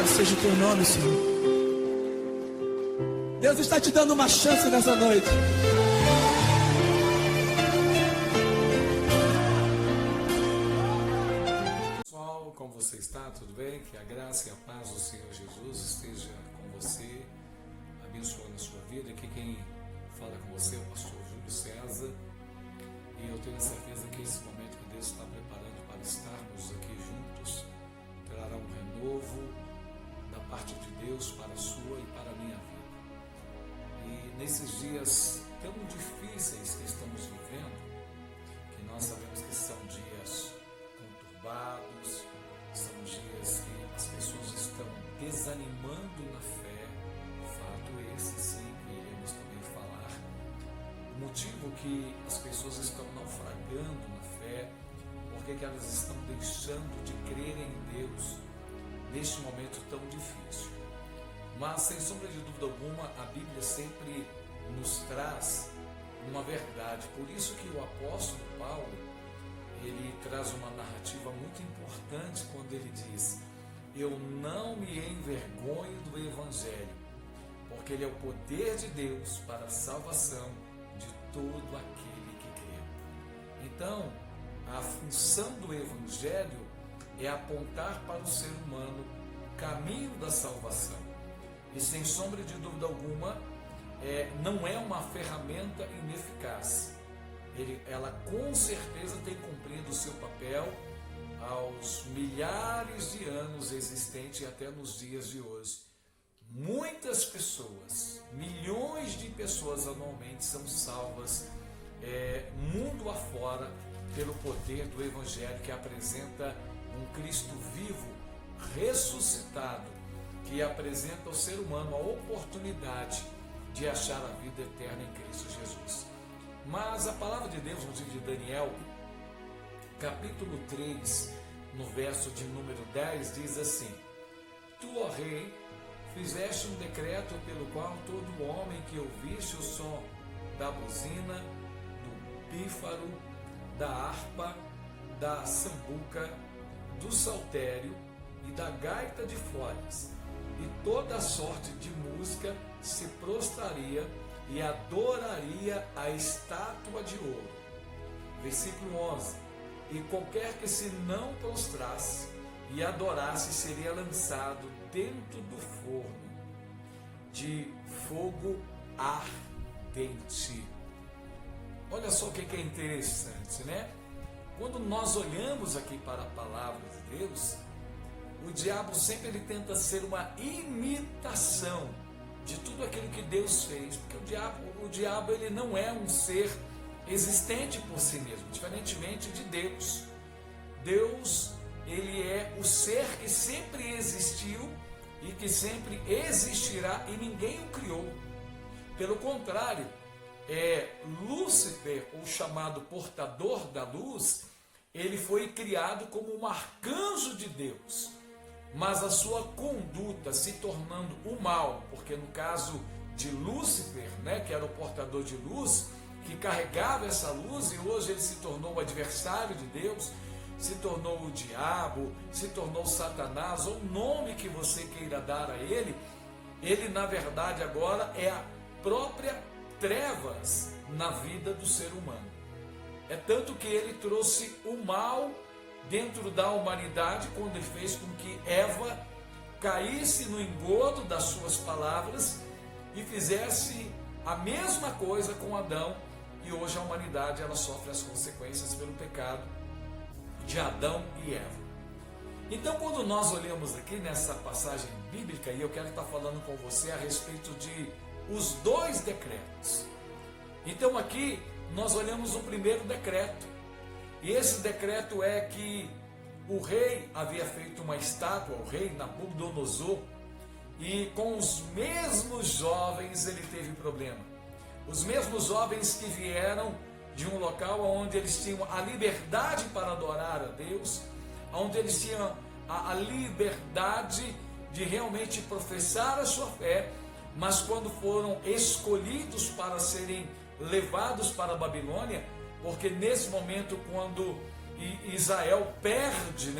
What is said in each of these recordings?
Louvado seja o teu nome, Senhor. Deus está te dando uma chance nessa noite. Pessoal, como você está? Tudo bem? Que a graça e a paz do Senhor Jesus esteja com você, abençoando a sua vida. Aqui quem fala com você é o pastor Júlio César. E eu tenho certeza que esse momento que Deus está preparando para estarmos aqui juntos trará um renovo da parte de Deus para a sua e para a minha vida. E nesses dias tão difíceis que estamos vivendo, que nós sabemos que são dias conturbados, são dias que as pessoas estão desanimando na fé, fato esse sim que iremos também falar. O motivo que as pessoas estão naufragando na fé, porque que elas estão deixando de crer em Deus neste momento tão difícil. Mas, sem sombra de dúvida alguma, a Bíblia sempre nos traz uma verdade. Por isso que o apóstolo Paulo, ele traz uma narrativa muito importante quando ele diz: eu não me envergonho do Evangelho, porque ele é o poder de Deus para a salvação de todo aquele que crê. Então, a função do Evangelho é apontar para o ser humano o caminho da salvação. E sem sombra de dúvida alguma, não é uma ferramenta ineficaz. Ela com certeza tem cumprido o seu papel aos milhares de anos existentes e até nos dias de hoje. Muitas pessoas, milhões de pessoas anualmente são salvas mundo afora pelo poder do Evangelho, que apresenta um Cristo vivo, ressuscitado, que apresenta ao ser humano a oportunidade de achar a vida eterna em Cristo Jesus. Mas a palavra de Deus no livro de Daniel, capítulo 3, no verso de número 10, diz assim: Tu, ó rei, fizeste um decreto pelo qual todo homem que ouvisse o som da buzina, do pífaro, da harpa, da sambuca, do saltério e da gaita de folhas, e toda sorte de música, se prostraria e adoraria a estátua de ouro. Versículo 11: E qualquer que se não prostrasse e adorasse seria lançado dentro do forno de fogo ardente. Olha só o que é interessante, né? Quando nós olhamos aqui para a palavra de Deus, o diabo sempre ele tenta ser uma imitação de tudo aquilo que Deus fez, porque o diabo ele não é um ser existente por si mesmo, diferentemente de Deus. Deus, ele é o ser que sempre existiu e que sempre existirá, e ninguém o criou. Pelo contrário, Lúcifer, o chamado portador da luz, ele foi criado como um arcanjo de Deus, mas a sua conduta se tornando o mal, porque no caso de Lúcifer, né, que era o portador de luz, que carregava essa luz, e hoje ele se tornou o adversário de Deus, se tornou o diabo, se tornou Satanás, ou o nome que você queira dar a ele, ele na verdade agora é a própria trevas na vida do ser humano. É tanto que ele trouxe o mal dentro da humanidade, quando ele fez com que Eva caísse no engodo das suas palavras e fizesse a mesma coisa com Adão, e hoje a humanidade ela sofre as consequências pelo pecado de Adão e Eva. Então, quando nós olhamos aqui nessa passagem bíblica, e eu quero estar falando com você a respeito de os dois decretos. Então aqui nós olhamos o primeiro decreto, e esse decreto é que o rei havia feito uma estátua, o rei Nabucodonosor, e com os mesmos jovens ele teve problema. Os mesmos jovens que vieram de um local onde eles tinham a liberdade para adorar a Deus, onde eles tinham a liberdade de realmente professar a sua fé, mas quando foram escolhidos para serem levados para a Babilônia, porque nesse momento quando Israel perde,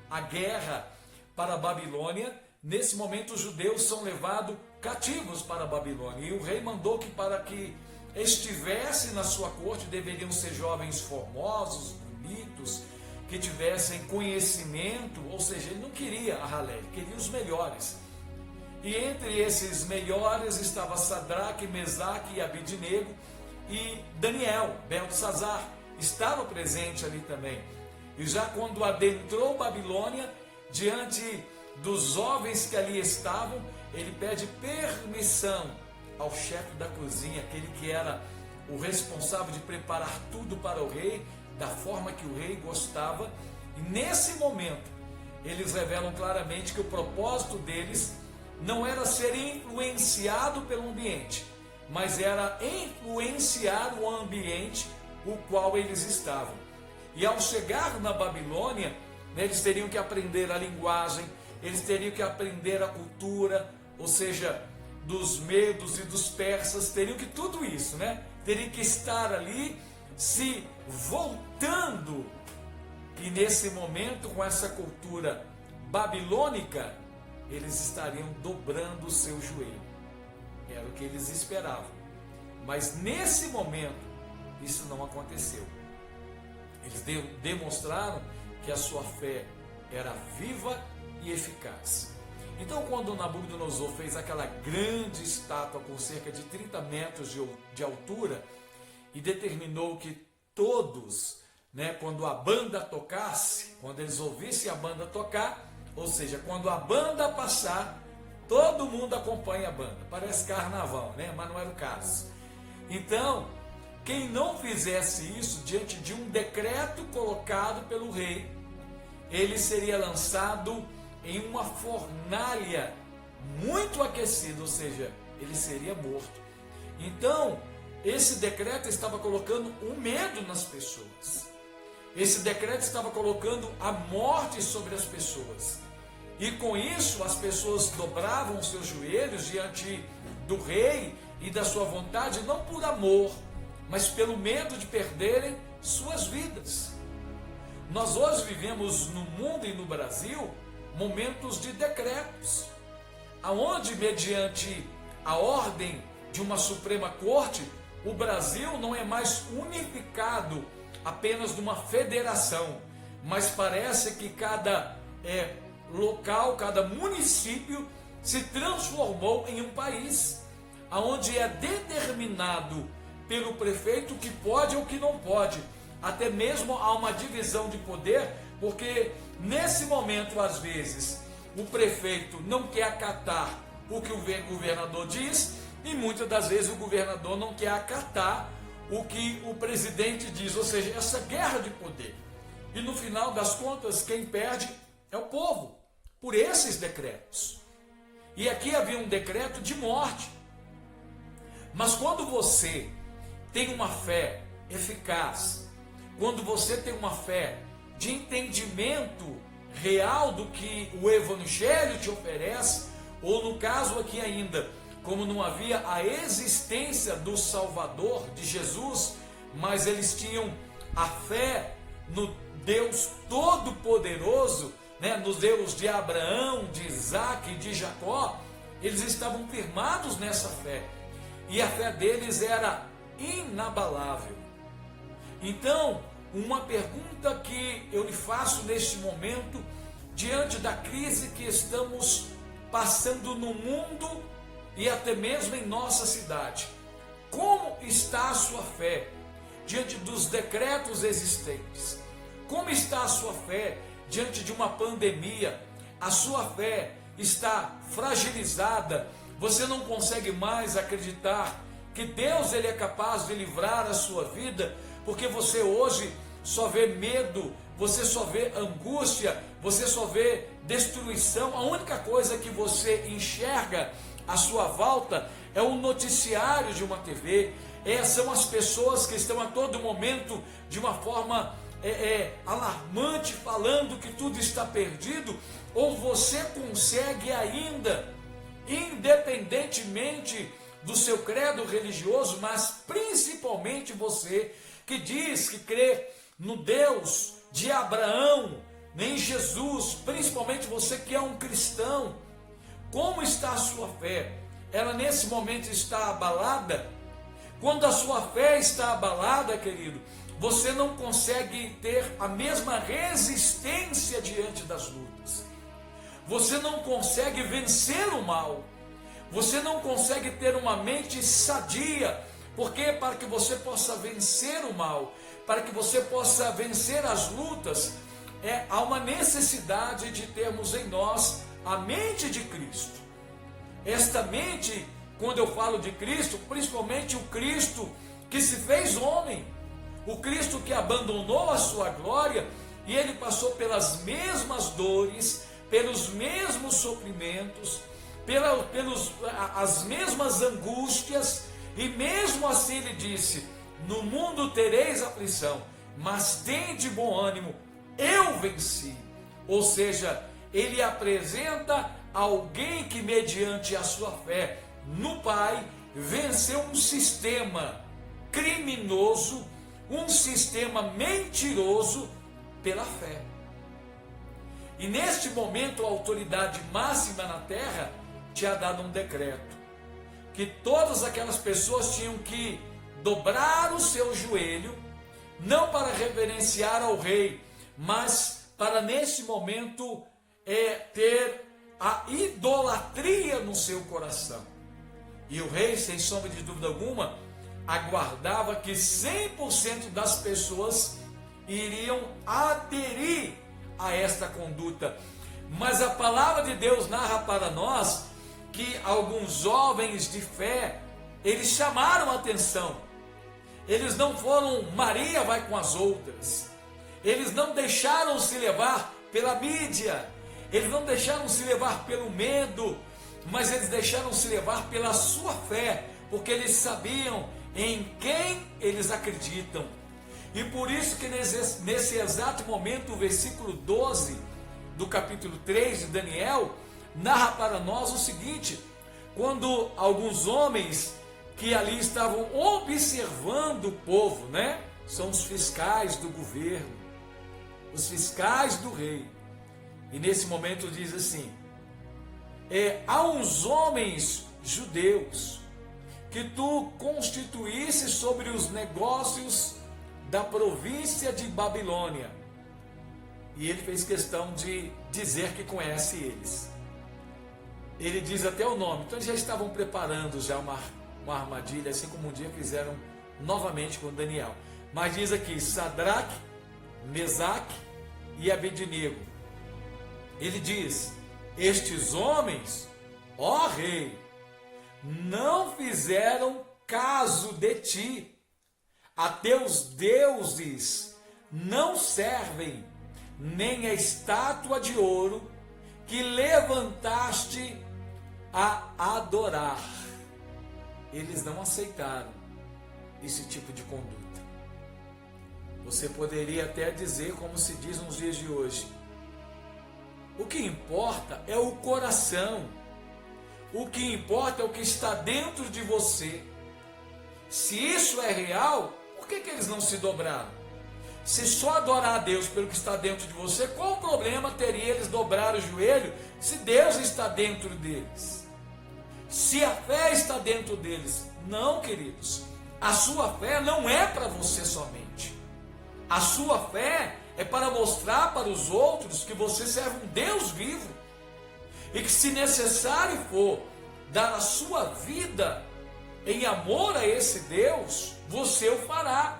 a guerra para a Babilônia, nesse momento os judeus são levados cativos para a Babilônia. E o rei mandou que para que estivesse na sua corte deveriam ser jovens formosos, bonitos, que tivessem conhecimento, ou seja, ele não queria a ralé, ele queria os melhores. E entre esses melhores estava Sadraque, Mesaque e Abidnego, e Daniel, Beltesazar, estava presente ali também. E já quando adentrou Babilônia, diante dos jovens que ali estavam, ele pede permissão ao chefe da cozinha, aquele que era o responsável de preparar tudo para o rei, da forma que o rei gostava. E nesse momento, eles revelam claramente que o propósito deles não era ser influenciado pelo ambiente, mas era influenciar o ambiente o qual eles estavam. E ao chegar na Babilônia, eles teriam que aprender a linguagem, eles teriam que aprender a cultura, ou seja, dos medos e dos persas, teriam que tudo isso, teriam que estar ali se voltando. E nesse momento, com essa cultura babilônica, eles estariam dobrando o seu joelho. Era o que eles esperavam. Mas nesse momento, isso não aconteceu. Eles demonstraram que a sua fé era viva e eficaz. Então, quando Nabucodonosor fez aquela grande estátua com cerca de 30 metros de altura e determinou que todos, quando a banda tocasse, quando eles ouvissem a banda tocar, ou seja, quando a banda passar, todo mundo acompanha a banda. Parece carnaval, mas não era o caso. Então, quem não fizesse isso diante de um decreto colocado pelo rei, ele seria lançado em uma fornalha muito aquecida, ou seja, ele seria morto. Então, esse decreto estava colocando um medo nas pessoas. Esse decreto estava colocando a morte sobre as pessoas. E com isso, as pessoas dobravam os seus joelhos diante do rei e da sua vontade, não por amor, mas pelo medo de perderem suas vidas. Nós hoje vivemos no mundo e no Brasil momentos de decretos, aonde mediante a ordem de uma Suprema Corte, o Brasil não é mais unificado apenas numa federação, mas parece que cada local, cada município se transformou em um país, aonde é determinado pelo prefeito o que pode ou o que não pode. Até mesmo há uma divisão de poder, porque nesse momento, às vezes, o prefeito não quer acatar o que o governador diz, e muitas das vezes o governador não quer acatar o que o presidente diz, ou seja, essa guerra de poder. E no final das contas, quem perde é o povo, por esses decretos. E aqui havia um decreto de morte. Mas quando você tem uma fé eficaz, quando você tem uma fé de entendimento real do que o Evangelho te oferece, ou no caso aqui ainda, como não havia a existência do Salvador, de Jesus, mas eles tinham a fé no Deus Todo-Poderoso, no Deus de Abraão, de Isaac e de Jacó, eles estavam firmados nessa fé, e a fé deles era inabalável. Então, uma pergunta que eu lhe faço neste momento, diante da crise que estamos passando no mundo e até mesmo em nossa cidade: como está a sua fé diante dos decretos existentes? Como está a sua fé diante de uma pandemia? A sua fé está fragilizada, você não consegue mais acreditar que Deus ele é capaz de livrar a sua vida, porque você hoje só vê medo, você só vê angústia, você só vê destruição. A única coisa que você enxerga à sua volta é o noticiário de uma TV, são as pessoas que estão a todo momento de uma forma alarmante, falando que tudo está perdido. Ou você consegue ainda, independentemente do seu credo religioso, mas principalmente você que diz que crê no Deus de Abraão, em Jesus, principalmente você que é um cristão, Como está a sua fé? Ela nesse momento está abalada? Quando a sua fé está abalada, querido, você não consegue ter a mesma resistência diante das lutas. Você não consegue vencer o mal. Você não consegue ter uma mente sadia. Porque para que você possa vencer o mal, para que você possa vencer as lutas, há uma necessidade de termos em nós a mente de Cristo. Esta mente, quando eu falo de Cristo, principalmente o Cristo que se fez homem, o Cristo que abandonou a sua glória e ele passou pelas mesmas dores, pelos mesmos sofrimentos, as mesmas angústias, e mesmo assim ele disse: no mundo tereis aflição, mas tende bom ânimo, eu venci. Ou seja, ele apresenta alguém que mediante a sua fé no Pai venceu um sistema criminoso, um sistema mentiroso pela fé. E neste momento a autoridade máxima na terra tinha dado um decreto que todas aquelas pessoas tinham que dobrar o seu joelho, não para reverenciar ao rei, mas para nesse momento ter a idolatria no seu coração. E o rei, sem sombra de dúvida alguma, aguardava que 100% das pessoas iriam aderir a esta conduta. Mas a palavra de Deus narra para nós que alguns jovens de fé, eles chamaram a atenção. Eles não foram Maria vai com as outras. Eles não deixaram se levar pela mídia. Eles não deixaram se levar pelo medo, mas eles deixaram se levar pela sua fé, porque eles sabiam em quem eles acreditam. E por isso que nesse exato momento, o versículo 12 do capítulo 3 de Daniel narra para nós o seguinte: quando alguns homens que ali estavam observando o povo, né? São os fiscais do governo, os fiscais do rei. E nesse momento diz assim: há uns homens judeus que tu constituísse sobre os negócios da província de Babilônia. E ele fez questão de dizer que conhece eles. Ele diz até o nome. Então eles já estavam preparando já uma armadilha, assim como um dia fizeram novamente com Daniel. Mas diz aqui: Sadraque, Mesaque e Abednego. Ele diz: estes homens, ó rei, não fizeram caso de ti. A teus deuses não servem, nem a estátua de ouro que levantaste a adorar. Eles não aceitaram esse tipo de conduta. Você poderia até dizer, como se diz nos dias de hoje: o que importa é o coração. O que importa é o que está dentro de você. Se isso é real, por que eles não se dobraram? Se só adorar a Deus pelo que está dentro de você, qual problema teria eles dobrar o joelho se Deus está dentro deles? Se a fé está dentro deles? Não, queridos. A sua fé não é para você somente. A sua fé é para mostrar para os outros que você serve um Deus vivo. E que, se necessário for dar a sua vida em amor a esse Deus, você o fará.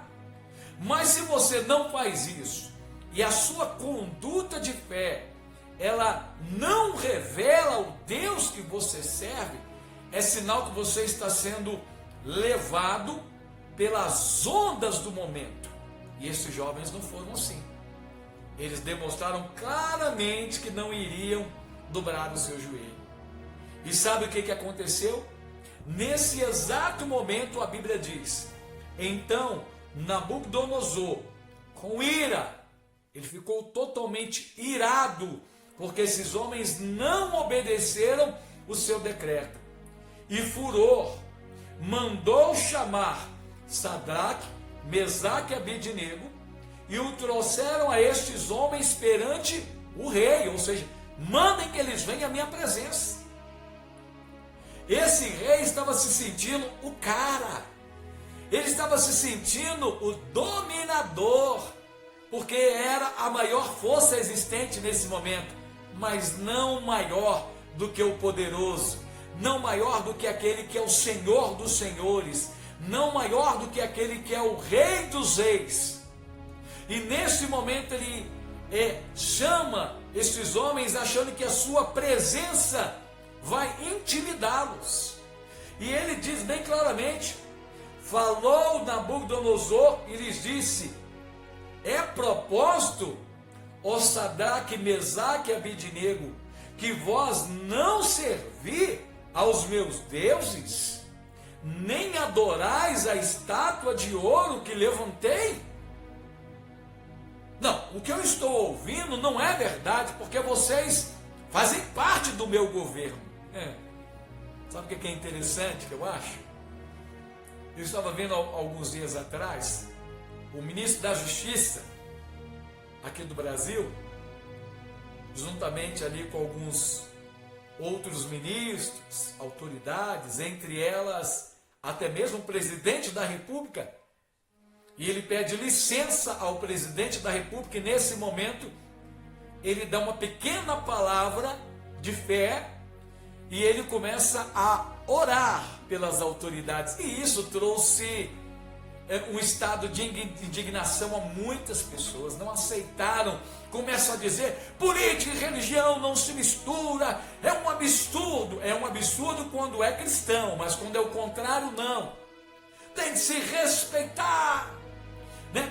Mas se você não faz isso, e a sua conduta de fé, ela não revela o Deus que você serve, é sinal que você está sendo levado pelas ondas do momento. E esses jovens não foram assim. Eles demonstraram claramente que não iriam dobrar o seu joelho. E sabe o que aconteceu? Nesse exato momento a Bíblia diz: então Nabucodonosor, com ira, ele ficou totalmente irado, porque esses homens não obedeceram o seu decreto. E furor, mandou chamar Sadraque, Mesaque e Abednego, e o trouxeram a estes homens perante o rei, ou seja, mandem que eles venham à minha presença. esse rei estava se sentindo o cara, ele estava se sentindo o dominador, porque era a maior força existente nesse momento, mas não maior do que o poderoso, não maior do que aquele que é o Senhor dos senhores, não maior do que aquele que é o Rei dos reis. E nesse momento ele chama esses homens achando que a sua presença vai intimidá-los. E ele diz bem claramente, falou Nabucodonosor e lhes disse, é propósito, ó Sadraque, Mesaque e Abidnego, que vós não servi aos meus deuses, nem adorais a estátua de ouro que levantei? Não, o que eu estou ouvindo não é verdade, porque vocês fazem parte do meu governo. Sabe o que é interessante, que eu acho? Eu estava vendo alguns dias atrás, o ministro da Justiça, aqui do Brasil, juntamente ali com alguns outros ministros, autoridades, entre elas até mesmo o presidente da República, e ele pede licença ao presidente da República, e nesse momento ele dá uma pequena palavra de fé, e ele começa a orar pelas autoridades, e isso trouxe um estado de indignação a muitas pessoas, não aceitaram, começam a dizer, política e religião não se mistura, é um absurdo quando é cristão, mas quando é o contrário, não, tem que se respeitar,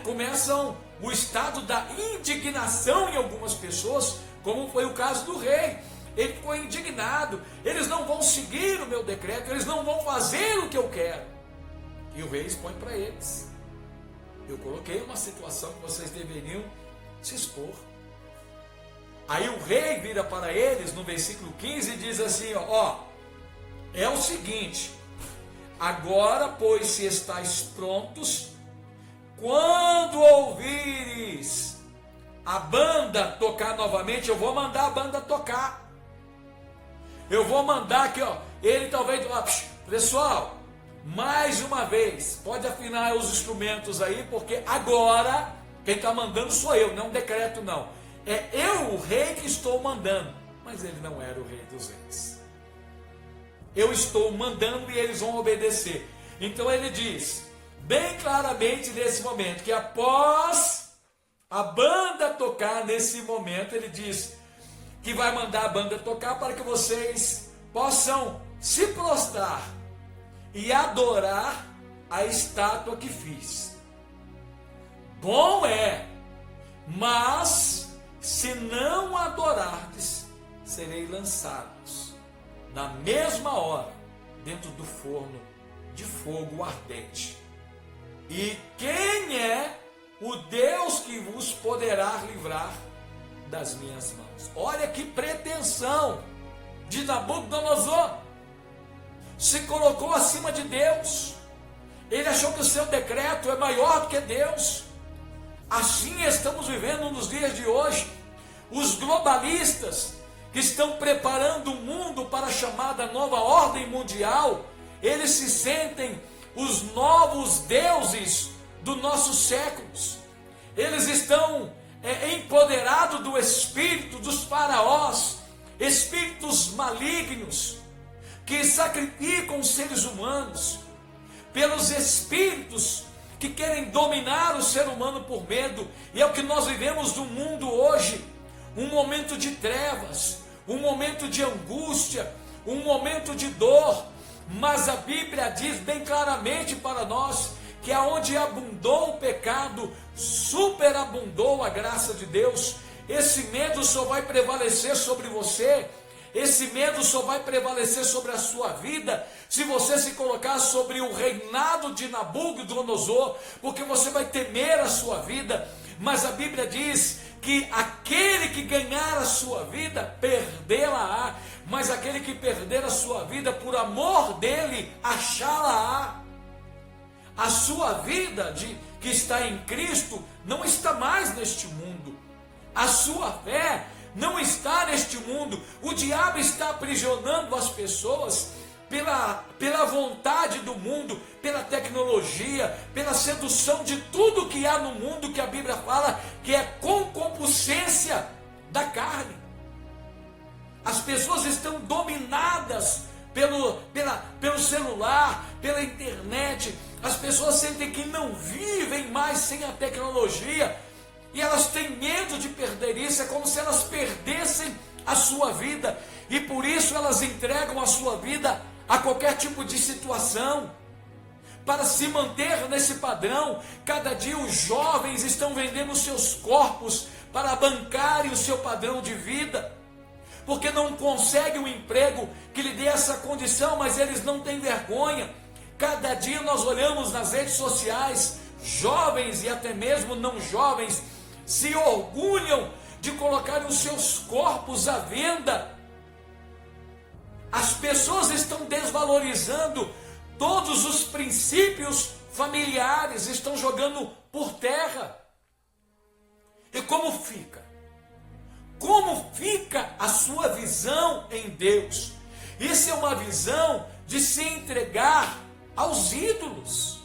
começam o estado da indignação em algumas pessoas, como foi o caso do rei. Ele ficou indignado, eles não vão seguir o meu decreto, eles não vão fazer o que eu quero. E o rei expõe para eles, eu coloquei uma situação que vocês deveriam se expor. Aí o rei vira para eles no versículo 15 e diz assim, é o seguinte, agora pois se estáis prontos, quando ouvires a banda tocar novamente, eu vou mandar a banda tocar. Eu vou mandar aqui, ele talvez, pessoal, mais uma vez, pode afinar os instrumentos aí, porque agora quem está mandando sou eu, não é um decreto não. É eu, o rei, que estou mandando. Mas ele não era o rei dos reis. Eu estou mandando e eles vão obedecer. Então ele diz bem claramente nesse momento, que após a banda tocar nesse momento, ele diz que vai mandar a banda tocar para que vocês possam se prostrar e adorar a estátua que fiz. Bom é, mas se não adorardes, serei lançados na mesma hora dentro do forno de fogo ardente. E quem é o Deus que vos poderá livrar das minhas mãos? Olha que pretensão de Nabucodonosor. Se colocou acima de Deus. Ele achou que o seu decreto é maior do que Deus. Assim estamos vivendo nos dias de hoje. Os globalistas que estão preparando o mundo para a chamada nova ordem mundial, eles se sentem os novos deuses dos nossos séculos. Eles estão empoderados do espírito dos faraós, espíritos malignos que sacrificam os seres humanos, pelos espíritos que querem dominar o ser humano por medo. E é o que nós vivemos no mundo hoje, um momento de trevas, um momento de angústia, um momento de dor. Mas a Bíblia diz bem claramente para nós que aonde abundou o pecado, superabundou a graça de Deus. Esse medo só vai prevalecer sobre você, esse medo só vai prevalecer sobre a sua vida se você se colocar sobre o reinado de Nabucodonosor, porque você vai temer a sua vida. Mas a Bíblia diz que aquele que ganhar a sua vida, perdê-la-á, mas aquele que perder a sua vida por amor dele, achá-la-á. A sua vida que está em Cristo não está mais neste mundo. A sua fé não está neste mundo. O diabo está aprisionando as pessoas pela vontade do mundo, pela tecnologia, pela sedução de tudo que há no mundo, que a Bíblia fala que é concupiscência da carne. As pessoas estão dominadas pelo celular, pela internet. As pessoas sentem que não vivem mais sem a tecnologia e elas têm medo de perder isso. É como se elas perdessem a sua vida e por isso elas entregam a sua vida a qualquer tipo de situação para se manter nesse padrão. Cada dia os jovens estão vendendo seus corpos para bancarem o seu padrão de vida, porque não conseguem um emprego que lhe dê essa condição, mas eles não têm vergonha. Cada dia nós olhamos nas redes sociais, jovens e até mesmo não jovens se orgulham de colocar os seus corpos à venda. As pessoas estão desvalorizando todos os princípios familiares, estão jogando por terra. E como fica? Como fica a sua visão em Deus? Isso é uma visão de se entregar aos ídolos,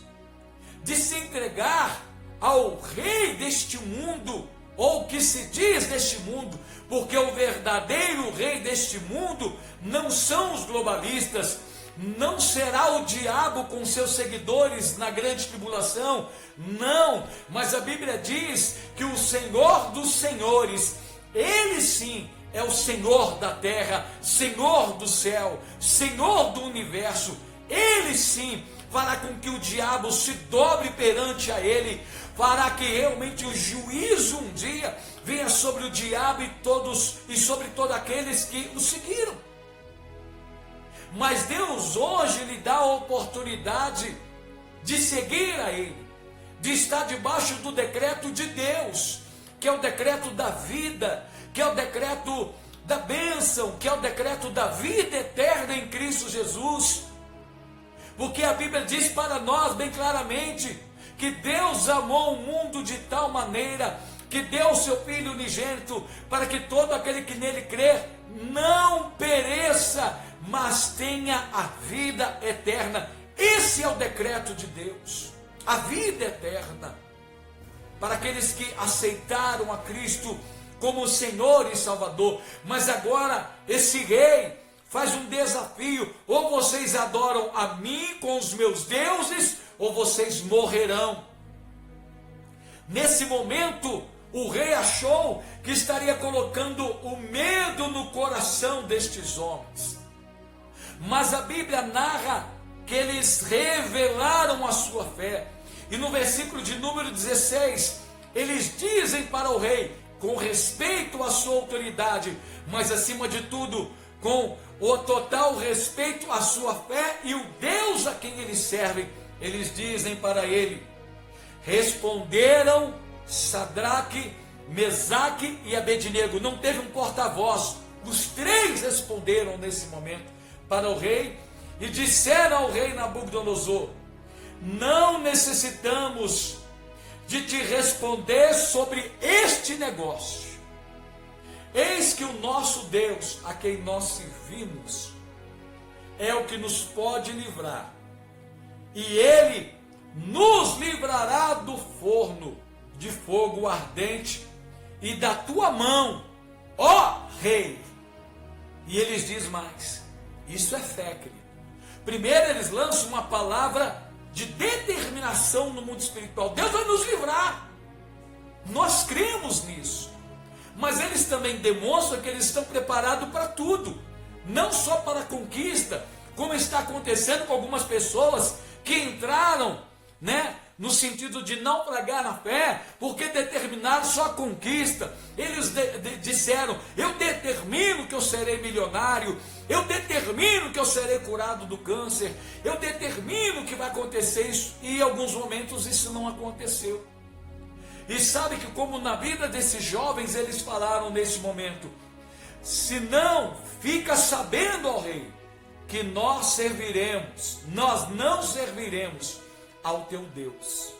de se entregar ao rei deste mundo, ou que se diz deste mundo, porque o verdadeiro rei deste mundo não são os globalistas, não será o diabo com seus seguidores na grande tribulação, não, mas a Bíblia diz que o Senhor dos senhores, Ele sim é o Senhor da terra, Senhor do céu, Senhor do universo. Ele sim fará com que o diabo se dobre perante a Ele, fará que realmente o juízo um dia venha sobre o diabo e sobre todos aqueles que o seguiram. Mas Deus hoje lhe dá a oportunidade de seguir a Ele, de estar debaixo do decreto de Deus, que é o decreto da vida, que é o decreto da bênção, que é o decreto da vida eterna em Cristo Jesus. Porque a Bíblia diz para nós bem claramente que Deus amou o mundo de tal maneira que deu o seu Filho unigênito para que todo aquele que nele crer não pereça, mas tenha a vida eterna. Esse é o decreto de Deus, a vida eterna, para aqueles que aceitaram a Cristo como Senhor e Salvador. Mas agora esse rei faz um desafio: ou vocês adoram a mim com os meus deuses, ou vocês morrerão. Nesse momento, o rei achou que estaria colocando o medo no coração destes homens. Mas a Bíblia narra que eles revelaram a sua fé. E no versículo de número 16, eles dizem para o rei, com respeito à sua autoridade, mas acima de tudo, com o total respeito à sua fé e o Deus a quem eles servem, eles dizem para ele: responderam Sadraque, Mesaque e Abednego. Não teve um porta-voz, os três responderam nesse momento para o rei e disseram ao rei Nabucodonosor: não necessitamos de te responder sobre este negócio. Eis que o nosso Deus, a quem nós servimos, é o que nos pode livrar, e Ele nos livrará do forno de fogo ardente e da tua mão, ó rei. E eles dizem mais, isso é fé, querido. Primeiro eles lançam uma palavra de determinação no mundo espiritual: Deus vai nos livrar, nós cremos nisso. Mas eles também demonstram que eles estão preparados para tudo, não só para a conquista, como está acontecendo com algumas pessoas que entraram, no sentido de naufragar na fé, porque determinaram só a conquista. Eles disseram: eu determino que eu serei milionário, eu determino que eu serei curado do câncer, eu determino que vai acontecer isso, e em alguns momentos isso não aconteceu. E sabe que como na vida desses jovens eles falaram nesse momento: se não, fica sabendo, ó rei, que nós não serviremos ao teu Deus.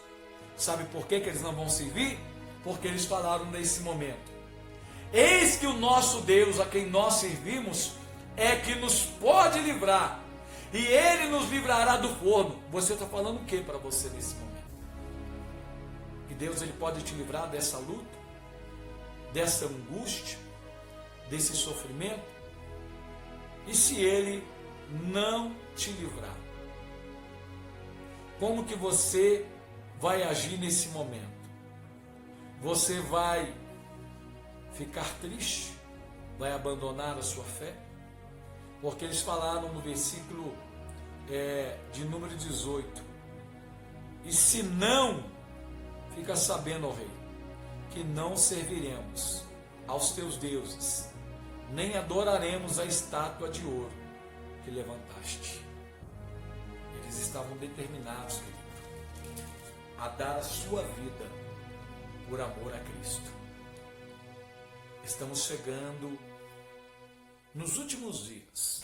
Sabe por que eles não vão servir? Porque eles falaram nesse momento: eis que o nosso Deus, a quem nós servimos, é que nos pode livrar, e Ele nos livrará do forno. Você está falando o que para você nesse momento? Que Deus ele pode te livrar dessa luta, dessa angústia, desse sofrimento? E se Ele não te livrar? Como que você vai agir nesse momento? Você vai ficar triste? Vai abandonar a sua fé? Porque eles falaram no versículo de número 18: e se não, fica sabendo, ó rei, que não serviremos aos teus deuses, nem adoraremos a estátua de ouro que levantaste. Eles estavam determinados, querido, a dar a sua vida por amor a Cristo. Estamos chegando nos últimos dias,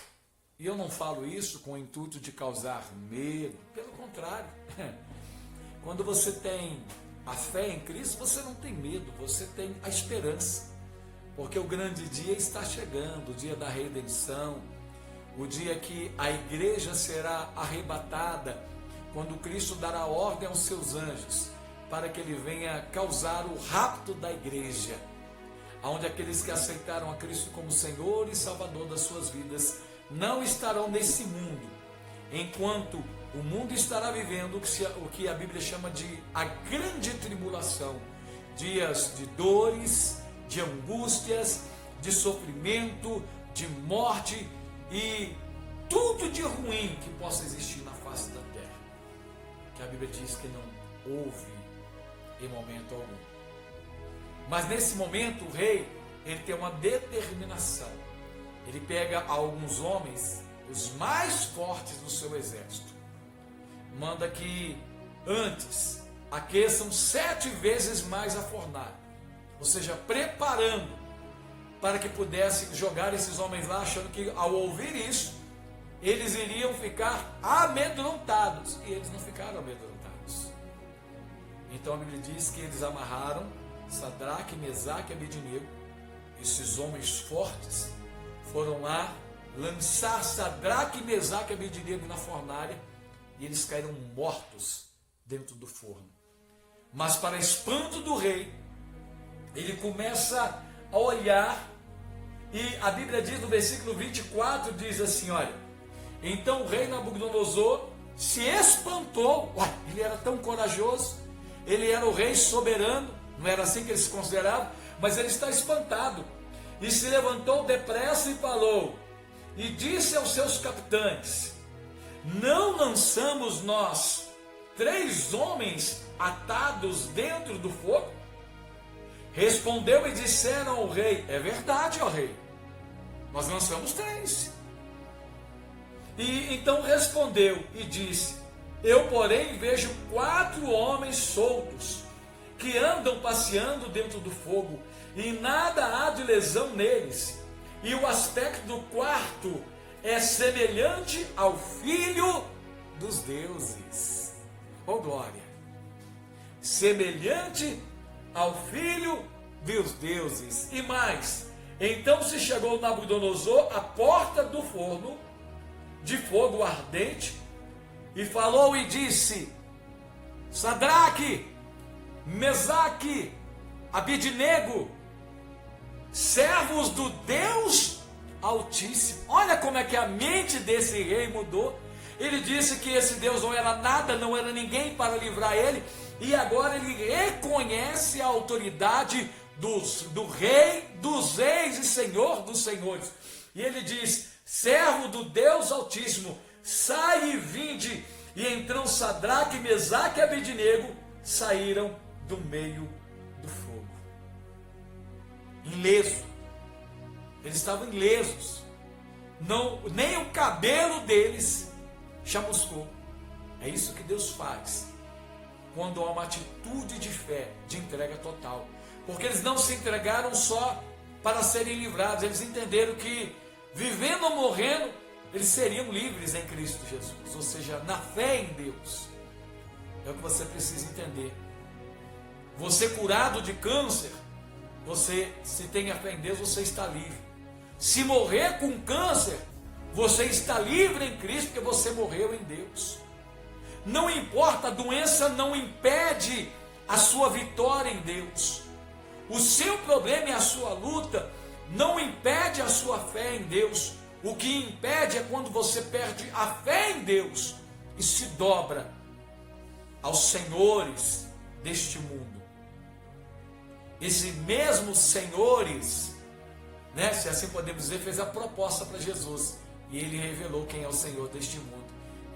e eu não falo isso com o intuito de causar medo, pelo contrário. Quando você tem a fé em Cristo, você não tem medo, você tem a esperança, porque o grande dia está chegando, o dia da redenção, o dia que a igreja será arrebatada, quando Cristo dará ordem aos seus anjos, para que ele venha causar o rapto da igreja, onde aqueles que aceitaram a Cristo como Senhor e Salvador das suas vidas não estarão nesse mundo, enquanto o mundo estará vivendo o que a Bíblia chama de a grande tribulação, dias de dores, de angústias, de sofrimento, de morte e tudo de ruim que possa existir na face da terra, que a Bíblia diz que não houve em momento algum. Mas nesse momento o rei, ele tem uma determinação. Ele pega alguns homens, os mais fortes do seu exército, manda que antes aqueçam 7 vezes mais a fornalha, ou seja, preparando para que pudesse jogar esses homens lá, achando que ao ouvir isso, eles iriam ficar amedrontados, e eles não ficaram amedrontados. Então a Bíblia diz que eles amarraram Sadraque, Mesaque e Abednego. Esses homens fortes foram lá lançar Sadraque, Mesaque e Abednego na fornalha, e eles caíram mortos dentro do forno. Mas para espanto do rei, ele começa a olhar, e a Bíblia diz no versículo 24, diz assim, olha: então o rei Nabucodonosor se espantou. Uai, ele era tão corajoso, ele era o rei soberano, não era assim que ele se considerava, mas ele está espantado, e se levantou depressa e falou, e disse aos seus capitães: não lançamos nós 3 homens atados dentro do fogo? Respondeu e disseram ao rei: é verdade, ó rei, nós lançamos 3. E então respondeu e disse: eu porém vejo 4 homens soltos, que andam passeando dentro do fogo, e nada há de lesão neles, e o aspecto do quarto é semelhante ao Filho dos deuses. Oh glória! Semelhante ao Filho dos deuses. E mais, então se chegou Nabucodonosor à porta do forno de fogo ardente, e falou e disse: Sadraque, Mesaque, Abednego, servos do Deus Altíssimo. Olha como é que a mente desse rei mudou. Ele disse que esse Deus não era nada, não era ninguém para livrar ele, e agora ele reconhece a autoridade do rei dos reis e senhor dos senhores. E ele diz: servo do Deus Altíssimo, sai e vinde. E então Sadraque, Mesaque e Abednego saíram do meio do fogo, ileso. Eles estavam ilesos, não, nem o cabelo deles chamuscou. É isso que Deus faz quando há uma atitude de fé, de entrega total, porque eles não se entregaram só para serem livrados, eles entenderam que vivendo ou morrendo, eles seriam livres em Cristo Jesus, ou seja, na fé em Deus. É o que você precisa entender. Você curado de câncer, você, se tem a fé em Deus, você está livre. Se morrer com câncer, Você está livre em Cristo porque você morreu em Deus. Não importa, a doença não impede a sua vitória em Deus. O seu problema e a sua luta não impede a sua fé em Deus. O que impede é quando você perde a fé em Deus e se dobra aos senhores deste mundo. Esses mesmos senhores, né, se assim podemos dizer, fez a proposta para Jesus. E ele revelou quem é o Senhor deste mundo.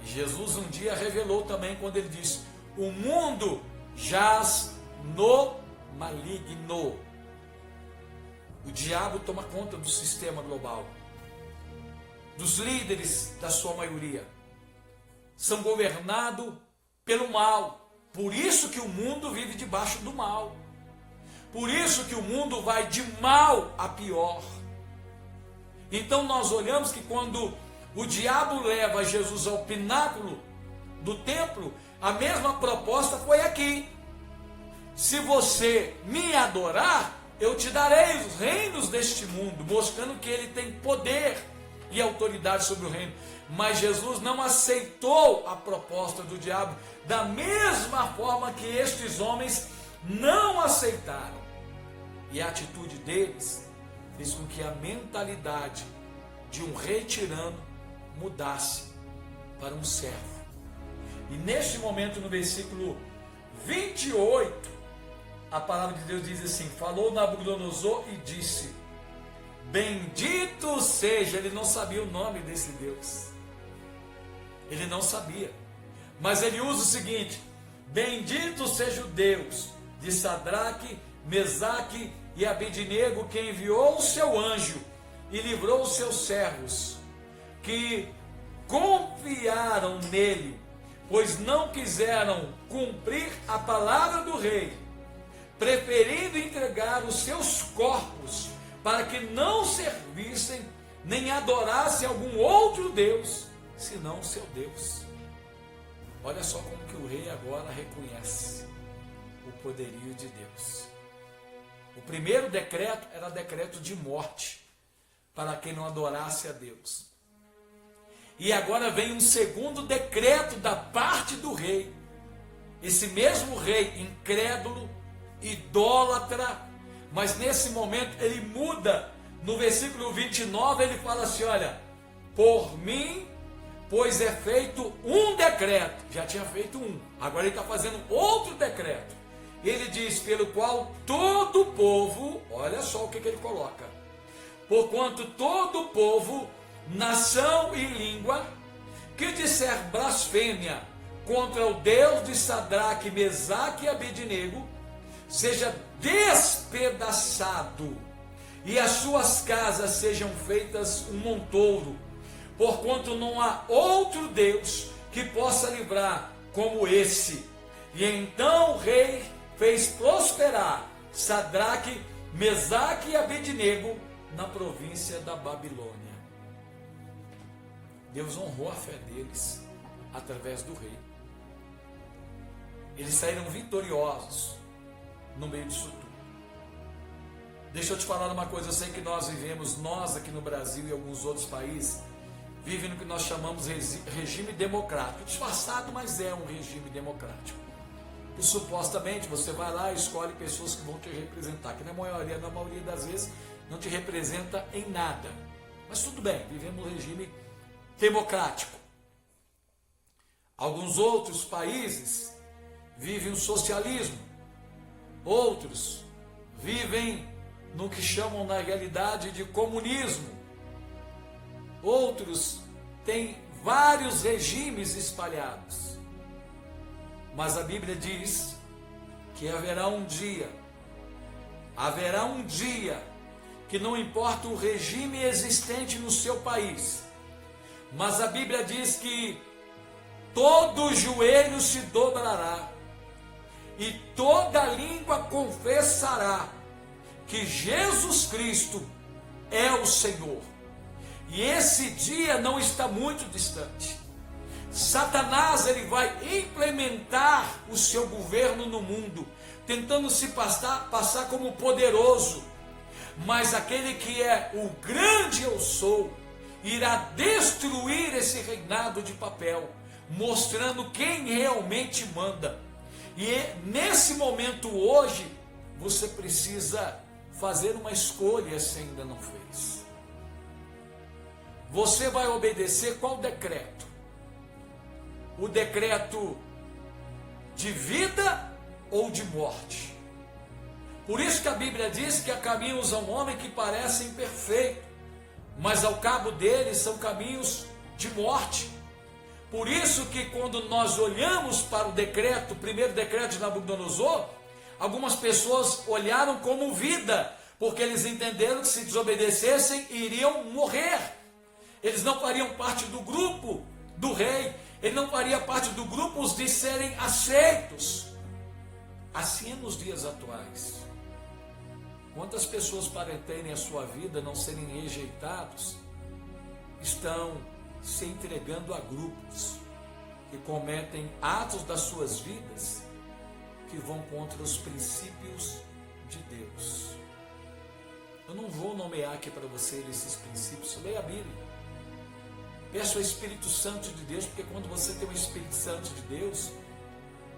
E Jesus um dia revelou também quando ele disse: o mundo jaz no maligno. O diabo toma conta do sistema global. Dos líderes, da sua maioria. São governados pelo mal. Por isso que o mundo vive debaixo do mal. Por isso que o mundo vai de mal a pior. Então nós olhamos que quando o diabo leva Jesus ao pináculo do templo, a mesma proposta foi aqui. Se você me adorar, eu te darei os reinos deste mundo, mostrando que ele tem poder e autoridade sobre o reino. Mas Jesus não aceitou a proposta do diabo, da mesma forma que estes homens não aceitaram. E a atitude deles fez com que a mentalidade de um rei tirano mudasse para um servo. E neste momento, no versículo 28, a palavra de Deus diz assim: falou Nabucodonosor e disse: bendito seja. Ele não sabia o nome desse Deus. Ele não sabia. Mas ele usa o seguinte: bendito seja o Deus de Sadraque, Mesaque e Abednego, que enviou o seu anjo e livrou os seus servos, que confiaram nele, pois não quiseram cumprir a palavra do rei, preferindo entregar os seus corpos para que não servissem nem adorassem algum outro Deus, senão o seu Deus. Olha só como que o rei agora reconhece o poderio de Deus. O primeiro decreto era decreto de morte para quem não adorasse a Deus. E agora vem um segundo decreto da parte do rei. Esse mesmo rei incrédulo, idólatra, mas nesse momento ele muda. No versículo 29 ele fala assim: olha, por mim, pois é feito um decreto. Já tinha feito um, agora ele está fazendo outro decreto. Ele diz: pelo qual todo o povo, olha só o que ele coloca: porquanto todo o povo, nação e língua, que disser blasfêmia contra o Deus de Sadraque, Mesaque e Abednego, seja despedaçado, e as suas casas sejam feitas um montouro, porquanto não há outro Deus que possa livrar como esse. E então o rei fez prosperar Sadraque, Mesaque e Abednego na província da Babilônia. Deus honrou a fé deles através do rei. Eles saíram vitoriosos no meio disso tudo. Deixa eu te falar uma coisa, eu sei que nós vivemos, nós aqui no Brasil e alguns outros países, vivem no que nós chamamos regime democrático. Disfarçado, mas é um regime democrático. E supostamente você vai lá e escolhe pessoas que vão te representar, que na maioria das vezes não te representa em nada. Mas tudo bem, vivemos um regime democrático. Alguns outros países vivem o socialismo. Outros vivem no que chamam na realidade de comunismo. Outros têm vários regimes espalhados. Mas a Bíblia diz que haverá um dia que não importa o regime existente no seu país, mas a Bíblia diz que todo joelho se dobrará e toda língua confessará que Jesus Cristo é o Senhor. E esse dia não está muito distante. Satanás, ele vai implementar o seu governo no mundo, tentando se passar como poderoso. Mas aquele que é o grande eu sou, irá destruir esse reinado de papel, mostrando quem realmente manda. E nesse momento hoje, você precisa fazer uma escolha se ainda não fez. Você vai obedecer qual decreto? O decreto de vida ou de morte? Por isso que a Bíblia diz que há caminhos ao homem que parecem perfeitos, mas ao cabo deles são caminhos de morte. Por isso que quando nós olhamos para o primeiro decreto de Nabucodonosor, algumas pessoas olharam como vida, porque eles entenderam que se desobedecessem iriam morrer. Eles não fariam parte do grupo do rei, ele não faria parte do grupo de serem aceitos. Assim é nos dias atuais. Quantas pessoas, para terem a sua vida, não serem rejeitados, estão se entregando a grupos que cometem atos das suas vidas que vão contra os princípios de Deus. Eu não vou nomear aqui para você esses princípios, leia a Bíblia. Peça ao Espírito Santo de Deus, porque quando você tem o Espírito Santo de Deus,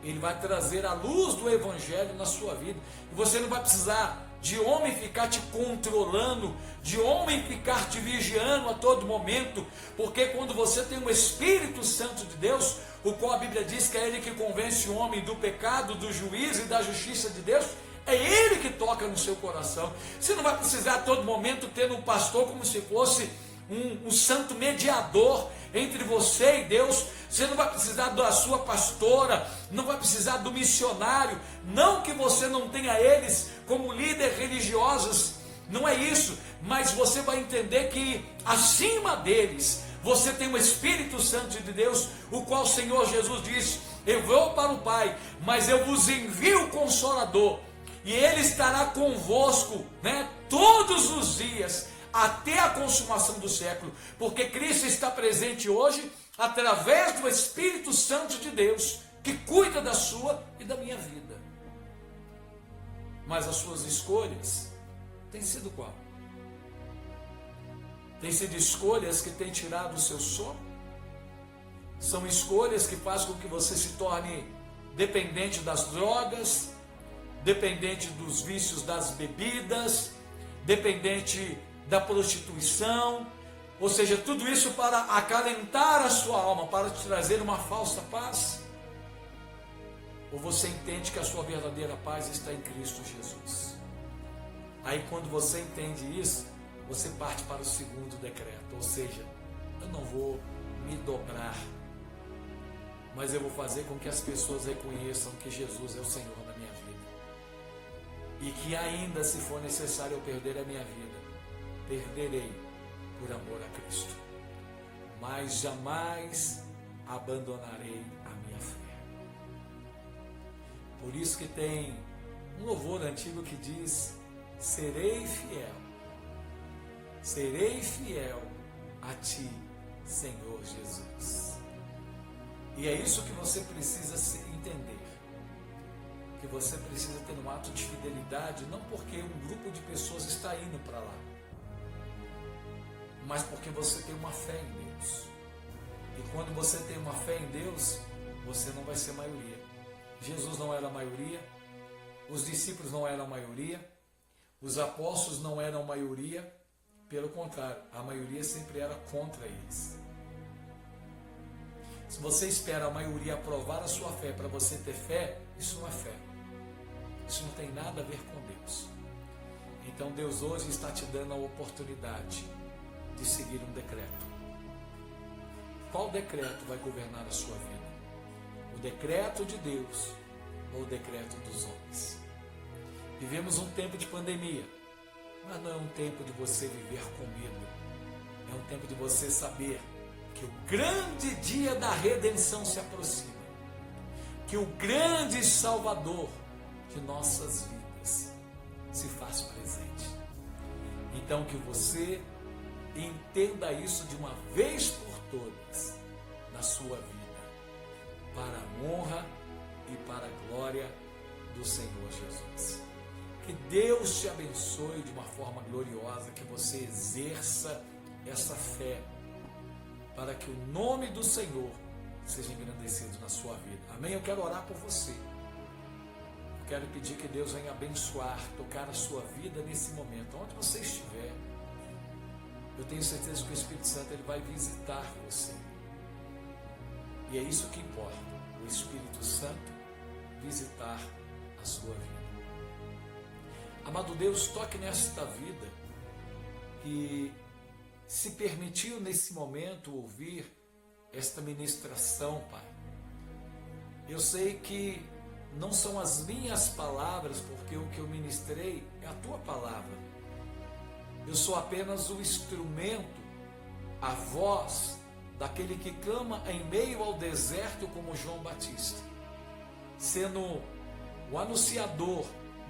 ele vai trazer a luz do Evangelho na sua vida. E você não vai precisar de homem ficar te controlando, de homem ficar te vigiando a todo momento, porque quando você tem o Espírito Santo de Deus, o qual a Bíblia diz que é ele que convence o homem do pecado, do juízo e da justiça de Deus, é ele que toca no seu coração. Você não vai precisar a todo momento ter um pastor como se fosse um santo mediador entre você e Deus. Você não vai precisar da sua pastora, não vai precisar do missionário, não que você não tenha eles como líderes religiosos, não é isso, mas você vai entender que acima deles, você tem o Espírito Santo de Deus, o qual o Senhor Jesus diz: eu vou para o Pai, mas eu vos envio o Consolador, e Ele estará convosco, todos os dias, até a consumação do século, porque Cristo está presente hoje, através do Espírito Santo de Deus, que cuida da sua e da minha vida. Mas as suas escolhas têm sido qual? Tem sido escolhas que têm tirado o seu sono? São escolhas que fazem com que você se torne dependente das drogas, dependente dos vícios das bebidas, dependente da prostituição, ou seja, tudo isso para acalentar a sua alma, para te trazer uma falsa paz? Ou você entende que a sua verdadeira paz está em Cristo Jesus? Aí quando você entende isso, você parte para o segundo decreto, ou seja, eu não vou me dobrar, mas eu vou fazer com que as pessoas reconheçam que Jesus é o Senhor da minha vida, e que ainda, se for necessário eu perder a minha vida, perderei por amor a Cristo, mas jamais abandonarei a minha fé. Por isso que tem um louvor antigo que diz: serei fiel a Ti, Senhor Jesus. E é isso que você precisa entender, que você precisa ter um ato de fidelidade, não porque um grupo de pessoas está indo para lá, mas porque você tem uma fé em Deus. E quando você tem uma fé em Deus, você não vai ser maioria. Jesus não era a maioria, os discípulos não eram a maioria, os apóstolos não eram a maioria, pelo contrário, a maioria sempre era contra eles. Se você espera a maioria aprovar a sua fé para você ter fé, isso não é fé. Isso não tem nada a ver com Deus. Então Deus hoje está te dando a oportunidade de seguir um decreto. Qual decreto vai governar a sua vida? O decreto de Deus ou o decreto dos homens? Vivemos um tempo de pandemia, mas não é um tempo de você viver com medo. É um tempo de você saber que o grande dia da redenção se aproxima, que o grande Salvador de nossas vidas se faz presente. Então que você entenda isso de uma vez por todas na sua vida, para a honra e para a glória do Senhor Jesus. Que Deus te abençoe de uma forma gloriosa, que você exerça essa fé para que o nome do Senhor seja engrandecido na sua vida. Amém? Eu quero orar por você. Eu quero pedir que Deus venha abençoar, tocar a sua vida nesse momento, onde você estiver. Eu tenho certeza que o Espírito Santo ele vai visitar você. E é isso que importa, o Espírito Santo visitar a sua vida. Amado Deus, toque nesta vida que se permitiu nesse momento ouvir esta ministração, Pai. Eu sei que não são as minhas palavras, porque o que eu ministrei é a tua palavra. Eu sou apenas o instrumento, a voz daquele que clama em meio ao deserto como João Batista, sendo o anunciador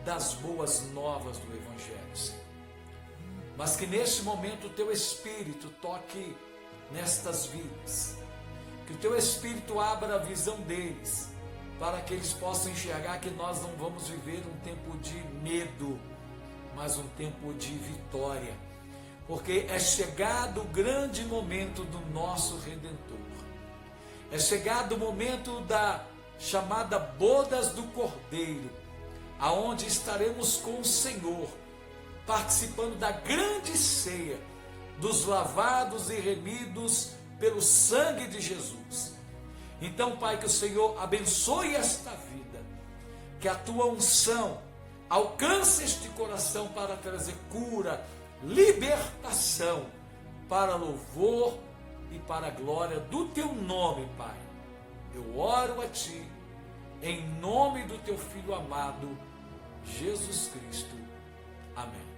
das boas novas do Evangelho, Senhor. Mas que neste momento o teu Espírito toque nestas vidas, que o teu Espírito abra a visão deles, para que eles possam enxergar que nós não vamos viver um tempo de medo, mas um tempo de vitória, porque é chegado o grande momento do nosso Redentor, é chegado o momento da chamada Bodas do Cordeiro, aonde estaremos com o Senhor, participando da grande ceia, dos lavados e remidos pelo sangue de Jesus. Então, Pai, que o Senhor abençoe esta vida, que a tua unção alcance este coração para trazer cura, libertação, para louvor e para a glória do teu nome, Pai. Eu oro a ti, em nome do teu Filho amado, Jesus Cristo. Amém.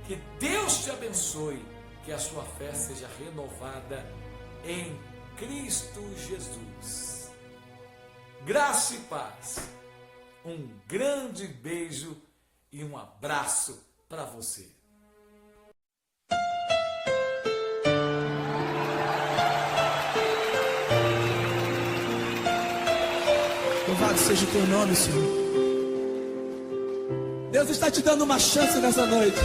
Que Deus te abençoe, que a sua fé seja renovada em Cristo Jesus. Graça e paz. Um grande beijo e um abraço para você. Louvado seja o teu nome, Senhor. Deus está te dando uma chance nessa noite.